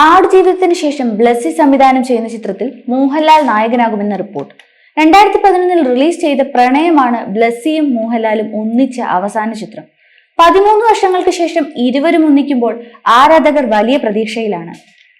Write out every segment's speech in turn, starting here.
ആടുജീവിതത്തിന് ശേഷം ബ്ലസ്സി സംവിധാനം ചെയ്യുന്ന ചിത്രത്തിൽ മോഹൻലാൽ നായകനാകുമെന്ന റിപ്പോർട്ട്. 2011 റിലീസ് ചെയ്ത പ്രണയമാണ് ബ്ലസ്സിയും മോഹൻലാലും ഒന്നിച്ച അവസാന ചിത്രം. 13 വർഷങ്ങൾക്ക് ശേഷം ഇരുവരും ഒന്നിക്കുമ്പോൾ ആരാധകർ വലിയ പ്രതീക്ഷയിലാണ്.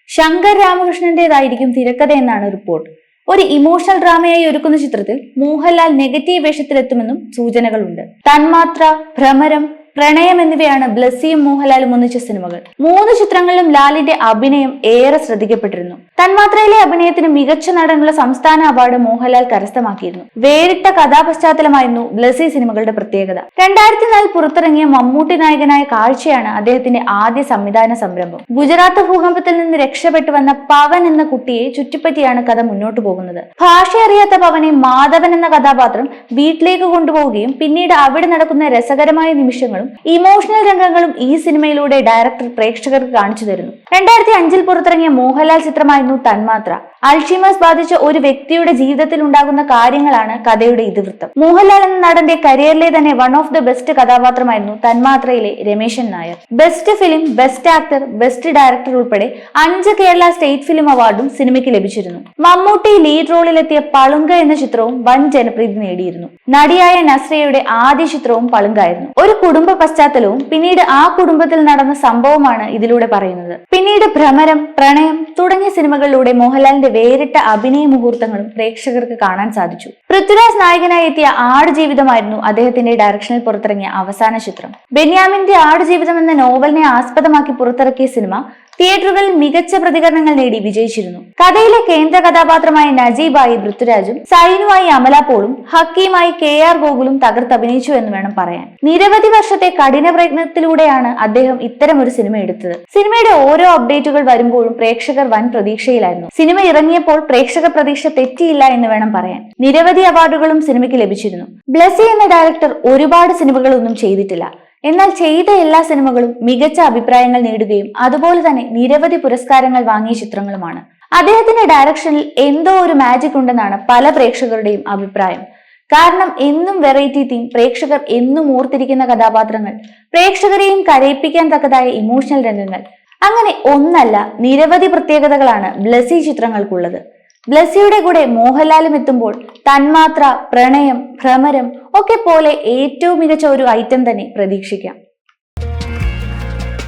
ശങ്കർ രാമകൃഷ്ണന്റേതായിരിക്കും തിരക്കഥയെന്നാണ് റിപ്പോർട്ട്. ഒരു ഇമോഷണൽ ഡ്രാമയായി ഒരുക്കുന്ന ചിത്രത്തിൽ മോഹൻലാൽ നെഗറ്റീവ് വേഷത്തിലെത്തുമെന്നും സൂചനകളുണ്ട്. തന്മാത്ര, ഭ്രമരം, പ്രണയം എന്നിവയാണ് ബ്ലസ്സിയും മോഹൻലാലും ഒന്നിച്ച സിനിമകൾ. 3 ചിത്രങ്ങളിലും ലാലിന്റെ അഭിനയം ഏറെ ശ്രദ്ധിക്കപ്പെട്ടിരുന്നു. തന്മാത്രയിലെ അഭിനയത്തിന് മികച്ച നടനുള്ള സംസ്ഥാന അവാർഡ് മോഹൻലാൽ കരസ്ഥമാക്കിയിരുന്നു. വേറിട്ട കഥാപശ്ചാത്തലമായിരുന്നു ബ്ലസ്സി സിനിമകളുടെ പ്രത്യേകത. 2004 പുറത്തിറങ്ങിയ മമ്മൂട്ടി നായകനായ കാഴ്ചയാണ് അദ്ദേഹത്തിന്റെ ആദ്യ സംവിധാന സംരംഭം. ഗുജറാത്ത് ഭൂകമ്പത്തിൽ നിന്ന് രക്ഷപ്പെട്ടു വന്ന പവൻ എന്ന കുട്ടിയെ ചുറ്റിപ്പറ്റിയാണ് കഥ മുന്നോട്ടു പോകുന്നത്. ഭാഷ അറിയാത്ത പവനെ മാധവൻ എന്ന കഥാപാത്രം വീട്ടിലേക്ക് കൊണ്ടുപോവുകയും പിന്നീട് അവിടെ നടക്കുന്ന രസകരമായ നിമിഷങ്ങളും ഇമോഷണൽ രംഗങ്ങളും ഈ സിനിമയിലൂടെ ഡയറക്ടർ പ്രേക്ഷകർക്ക് കാണിച്ചു തരുന്നു. 2005 പുറത്തിറങ്ങിയ മോഹൻലാൽ ചിത്രമായിരുന്നു തന്മാത്ര. അൾഷിമേഴ്സ് ബാധിച്ച ഒരു വ്യക്തിയുടെ ജീവിതത്തിൽ ഉണ്ടാകുന്ന കാര്യങ്ങളാണ് കഥയുടെ ഇതിവൃത്തം. മോഹൻലാൽ എന്ന നടന്റെ കരിയറിലെ തന്നെ വൺ ഓഫ് ദ ബെസ്റ്റ് കഥാപാത്രമായിരുന്നു തന്മാത്രയിലെ Rameshan Nair. Best film, best actor, best director ഉൾപ്പെടെ 5 കേരള സ്റ്റേറ്റ് ഫിലിം അവാർഡും സിനിമയ്ക്ക് ലഭിച്ചിരുന്നു. മമ്മൂട്ടി ലീഡ് റോളിലെത്തിയ പളുങ്ക എന്ന ചിത്രവും വൻ ജനപ്രീതി നേടിയിരുന്നു. നടിയായ നസ്രിയയുടെ ആദ്യ ചിത്രവും പളുങ്കായിരുന്നു. ഒരു കുടുംബ പശ്ചാത്തലവും പിന്നീട് ആ കുടുംബത്തിൽ നടന്ന സംഭവമാണ് ഇതിലൂടെ പറയുന്നത്. പിന്നീട് ഭ്രമരം, പ്രണയം തുടങ്ങിയ സിനിമകളിലൂടെ മോഹൻലാലിന്റെ വേറിട്ട അഭിനയ മുഹൂർത്തങ്ങളും പ്രേക്ഷകർക്ക് കാണാൻ സാധിച്ചു. പൃഥ്വിരാജ് നായകനായി എത്തിയ ആടുജീവിതമായിരുന്നു അദ്ദേഹത്തിന്റെ ഡയറക്ഷനിൽ പുറത്തിറങ്ങിയ അവസാന ചിത്രം. ബെന്യാമിന്റെ ആടുജീവിതം എന്ന നോവലിനെ ആസ്പദമാക്കി പുറത്തിറക്കിയ സിനിമ തിയേറ്ററുകളിൽ മികച്ച പ്രതികരണങ്ങൾ നേടി വിജയിച്ചിരുന്നു. കഥയിലെ കേന്ദ്ര കഥാപാത്രമായ നജീബായി പൃഥ്വിരാജും സൈനുമായി അമല പോളും ഹക്കീമായി KR ഗോകുലും തകർത്തഭിനയിച്ചു എന്ന് വേണം പറയാൻ. നിരവധി വർഷത്തെ കഠിന പ്രയത്നത്തിലൂടെയാണ് അദ്ദേഹം ഇത്തരം ഒരു സിനിമ എടുത്തത്. സിനിമയുടെ ഓരോ അപ്ഡേറ്റുകൾ വരുമ്പോഴും പ്രേക്ഷകർ വൻ പ്രതീക്ഷയിലായിരുന്നു. സിനിമ ഇറങ്ങിയപ്പോൾ പ്രേക്ഷക പ്രതീക്ഷ തെറ്റിയില്ല എന്ന് വേണം പറയാൻ. നിരവധി അവാർഡുകളും സിനിമയ്ക്ക് ലഭിച്ചിരുന്നു. ബ്ലസ്സി എന്ന ഡയറക്ടർ ഒരുപാട് സിനിമകളൊന്നും ചെയ്തിട്ടില്ല. എന്നാൽ ചെയ്ത എല്ലാ സിനിമകളും മികച്ച അഭിപ്രായങ്ങൾ നേടുകയും അതുപോലെ തന്നെ നിരവധി പുരസ്കാരങ്ങൾ വാങ്ങിയ ചിത്രങ്ങളുമാണ്. അദ്ദേഹത്തിന്റെ ഡയറക്ഷനിൽ എന്തോ ഒരു മാജിക് ഉണ്ടെന്നാണ് പല പ്രേക്ഷകരുടെയും അഭിപ്രായം. കാരണം എന്നും വെറൈറ്റി തീം, പ്രേക്ഷകർ എന്നും ഓർത്തിരിക്കുന്ന കഥാപാത്രങ്ങൾ, പ്രേക്ഷകരെയും കരയിപ്പിക്കാൻ തക്കതായ ഇമോഷണൽ രംഗങ്ങൾ, അങ്ങനെ ഒന്നല്ല നിരവധി പ്രത്യേകതകളാണ് ബ്ലസ്സി ചിത്രങ്ങൾക്കുള്ളത്. ബ്ലസ്സിയുടെ കൂടെ മോഹൻലാലും എത്തുമ്പോൾ തന്മാത്ര, പ്രണയം, ഭ്രമരം ഒക്കെ പോലെ ഏറ്റവും മികച്ച ഒരു ഐറ്റം തന്നെ പ്രതീക്ഷിക്കാം.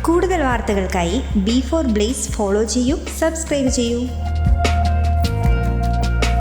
കൂടുതൽ വാർത്തകൾക്കായി B4 Blaze ഫോളോ ചെയ്യൂ, സബ്സ്ക്രൈബ് ചെയ്യൂ.